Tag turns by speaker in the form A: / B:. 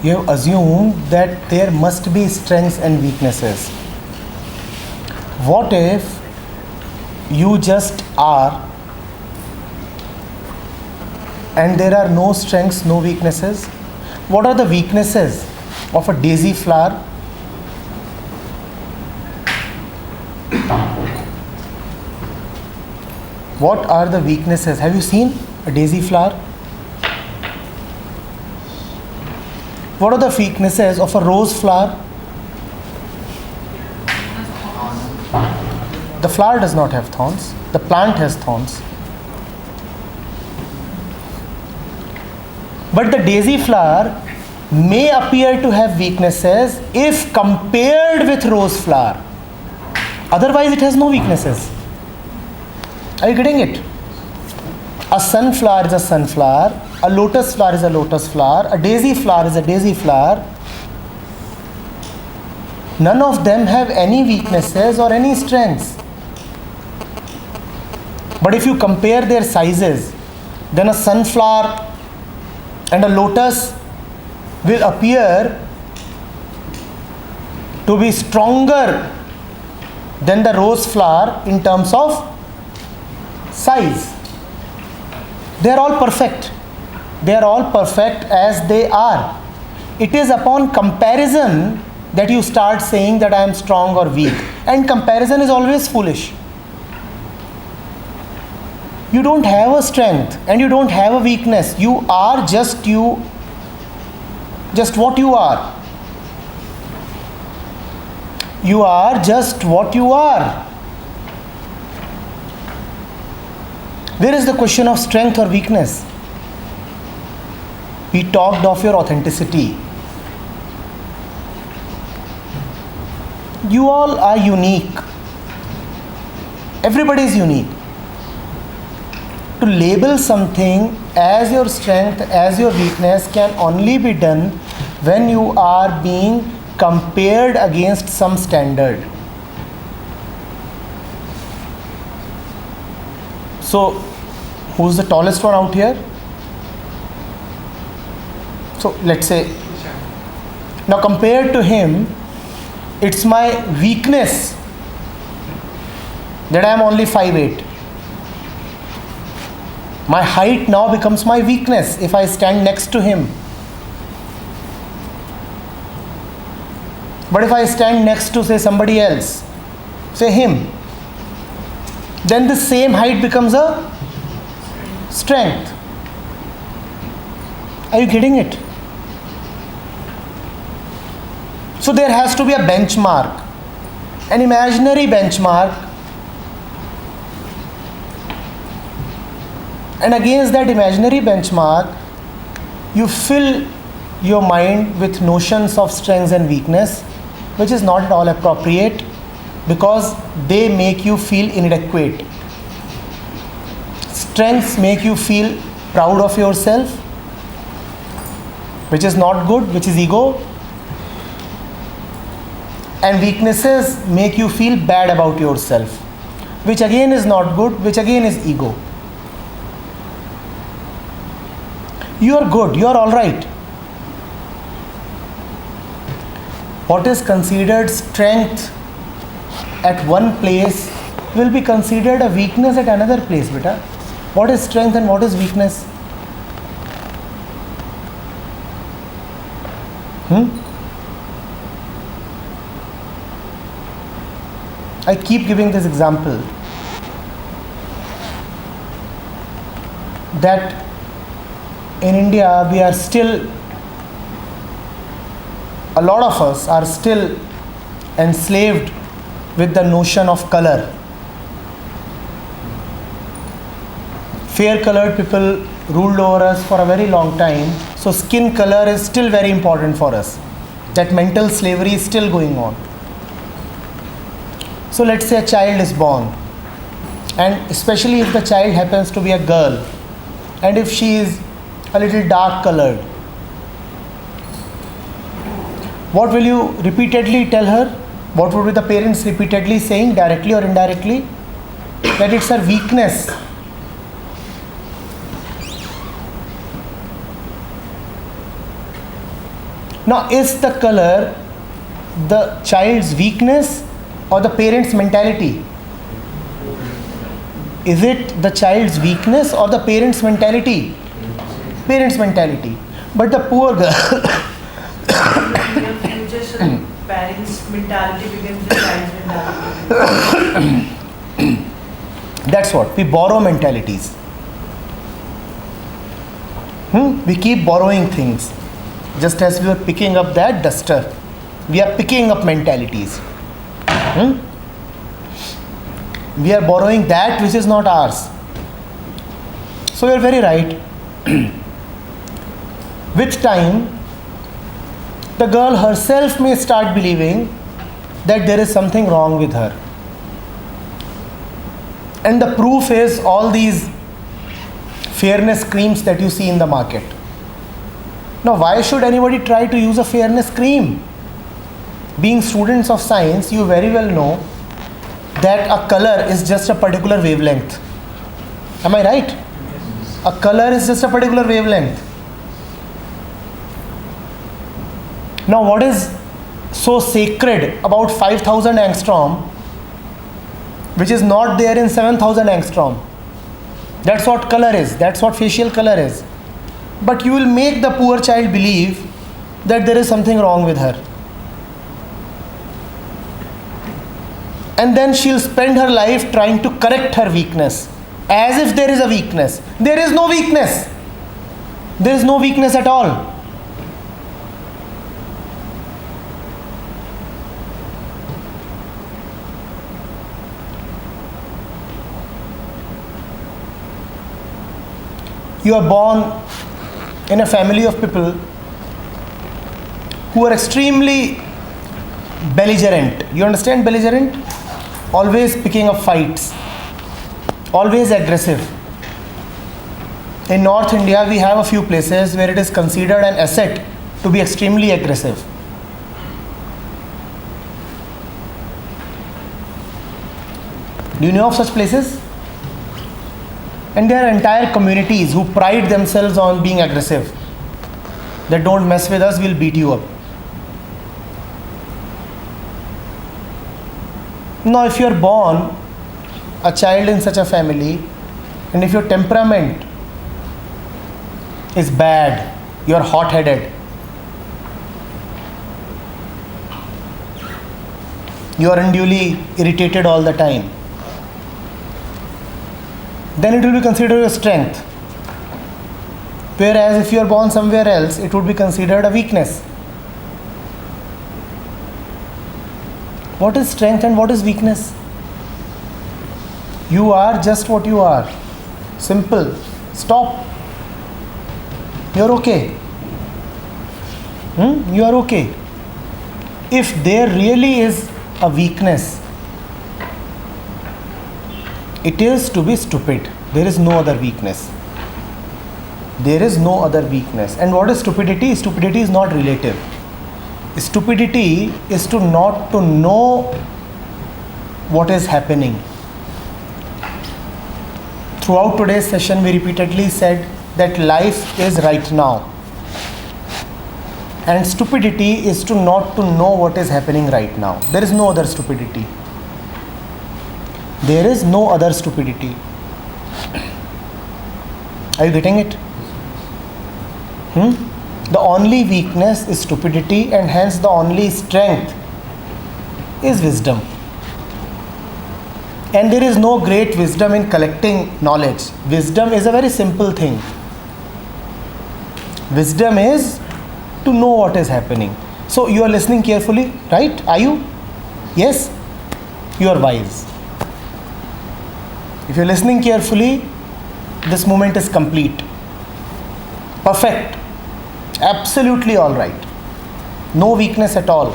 A: You have assumed that there must be strengths and weaknesses. What if you just are and there are no strengths, no weaknesses? What are the weaknesses of a daisy flower? What are the weaknesses? Have you seen a daisy flower? What are the weaknesses of a rose flower? The flower does not have thorns. The plant has thorns. But the daisy flower may appear to have weaknesses if compared with rose flower. Otherwise, it has no weaknesses. Are you getting it? A sunflower is a sunflower. A lotus flower is a lotus flower. A daisy flower is a daisy flower. None of them have any weaknesses or any strengths. But if you compare their sizes, then a sunflower and a lotus will appear to be stronger than the rose flower in terms of size. They are all perfect. They are all perfect as they are. It is upon comparison that you start saying that I am strong or weak. And comparison is always foolish. You don't have a strength and you don't have a weakness. You are just you, just what you are. You are just what you are. Where is the question of strength or weakness? We talked of your authenticity. You all are unique. Everybody is unique. To label something as your strength, as your weakness can only be done when you are being compared against some standard. So, who's the tallest one out here? So, let's say, now compared to him, it's my weakness that I am only 5'8". My height now becomes my weakness if I stand next to him. But if I stand next to, say, somebody else, say him, then the same height becomes a strength. Are you getting it? So there has to be a benchmark, an imaginary benchmark, and against that imaginary benchmark, you fill your mind with notions of strengths and weakness, which is not at all appropriate because they make you feel inadequate. Strengths make you feel proud of yourself, which is not good, which is ego. And weaknesses make you feel bad about yourself, which again is not good, which again is ego. You are good, you are all right. What is considered strength at one place will be considered a weakness at another place, beta. What is strength and what is weakness? I keep giving this example that in India we are still, a lot of us are still enslaved with the notion of color. Fair colored people ruled over us for a very long time, so skin color is still very important for us. That mental slavery is still going on. So let's say a child is born, and especially if the child happens to be a girl, and if she is a little dark colored, what will you repeatedly tell her? What would be the parents repeatedly saying, directly or indirectly? That it's her weakness. Now, is the color the child's weakness or the parent's mentality? Is it the child's weakness or the parent's mentality? Parent's mentality. But the poor girl,
B: In the future, should parents' mentality becomes the child's mentality?
A: that's what we borrow mentalities. We keep borrowing things. Just as we were picking up that duster, we are picking up mentalities. We are borrowing that which is not ours. So you are very right. With time, the girl herself may start believing that there is something wrong with her. And the proof is all these fairness creams that you see in the market. Now, why should anybody try to use a fairness cream? Being students of science, you very well know that a color is just a particular wavelength. Am I right? A color is just a particular wavelength. Now, what is so sacred about 5000 angstrom, which is not there in 7000 angstrom? That's what color is. That's what facial color is. But you will make the poor child believe that there is something wrong with her. And then she'll spend her life trying to correct her weakness, as if there is a weakness. There is no weakness. There is no weakness at all. You are born in a family of people who are extremely belligerent. You understand belligerent? Always picking up fights, always aggressive. In North India, we have a few places where it is considered an asset to be extremely aggressive. Do you know of such places? And there are entire communities who pride themselves on being aggressive. That don't mess with us, we'll beat you up. Now, if you are born a child in such a family, and if your temperament is bad, you are hot-headed, you are unduly irritated all the time, then it will be considered a strength. Whereas if you are born somewhere else, it would be considered a weakness. What is strength and what is weakness? You are just what you are. Simple. Stop. You're okay. You are okay. If there really is a weakness, it is to be stupid. There is no other weakness. There is no other weakness. And what is stupidity? Stupidity is not relative. Stupidity is to not to know what is happening. Throughout today's session, we repeatedly said that life is right now. And stupidity is to not to know what is happening right now. There is no other stupidity. There is no other stupidity. Are you getting it? The only weakness is stupidity, and hence the only strength is wisdom. And there is no great wisdom in collecting knowledge. Wisdom is a very simple thing. Wisdom is to know what is happening. So you are listening carefully, right? Are you? Yes? You are wise. If you are listening carefully, this moment is complete. Perfect. Absolutely all right. No weakness at all.